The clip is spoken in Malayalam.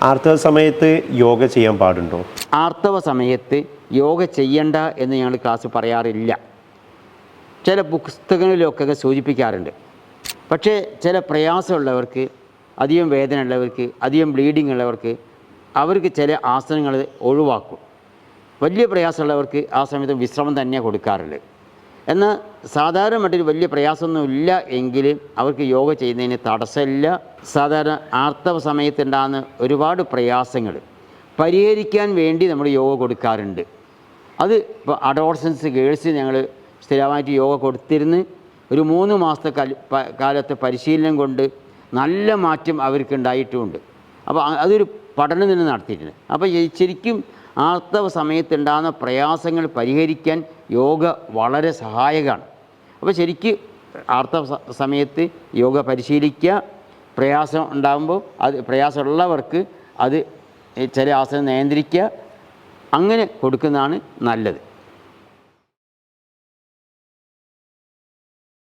ആർത്തവ സമയത്ത് യോഗ ചെയ്യാൻ പാടുണ്ടോ? ആർത്തവ സമയത്ത് യോഗ ചെയ്യണ്ട എന്ന് ഞങ്ങൾ ക്ലാസ് പറയാറില്ല. ചില പുസ്തകങ്ങളിലൊക്കെ സൂചിപ്പിക്കാറുണ്ട്. പക്ഷേ ചില പ്രയാസമുള്ളവർക്ക്, അധികം വേദന ഉള്ളവർക്ക്, അധികം ബ്ലീഡിങ് ഉള്ളവർക്ക് അവർക്ക് ചില ആസനങ്ങൾ ഒഴിവാക്കും. വലിയ പ്രയാസമുള്ളവർക്ക് ആ സമയത്ത് വിശ്രമം തന്നെ കൊടുക്കാറുണ്ട്. എന്നാൽ സാധാരണ മറ്റൊരു വലിയ പ്രയാസമൊന്നുമില്ല എങ്കിൽ അവർക്ക് യോഗ ചെയ്യുന്നതിന് തടസ്സമില്ല. സാധാരണ ആർത്തവ സമയത്തുണ്ടാകുന്ന ഒരുപാട് പ്രയാസങ്ങൾ പരിഹരിക്കാൻ വേണ്ടി നമ്മൾ യോഗ കൊടുക്കാറുണ്ട്. അത് ഇപ്പോൾ അഡോളസൻസ് ഗേൾസ് ഞങ്ങൾ സ്ഥിരമായിട്ട് യോഗ കൊടുത്തിരുന്ന് ഒരു 3 മാസത്തെ കാലത്തെ പരിശീലനം കൊണ്ട് നല്ല മാറ്റം അവർക്ക് ഉണ്ടായിട്ടുമുണ്ട്. അപ്പോൾ അതൊരു പഠനം തന്നെ നടത്തിയിട്ടുണ്ട്. അപ്പോൾ ശരിക്കും ആർത്തവ സമയത്തുണ്ടാകുന്ന പ്രയാസങ്ങൾ പരിഹരിക്കാൻ യോഗ വളരെ സഹായകമാണ്. അപ്പോൾ ശരിക്കും ആർത്തവ സമയത്ത് യോഗ പരിശീലിക്കുക. പ്രയാസം ഉണ്ടാകുമ്പോൾ പ്രയാസമുള്ളവർക്ക് ചില ആസനം നിയന്ത്രിക്കുക, അങ്ങനെ കൊടുക്കുന്നതാണ് നല്ലത്.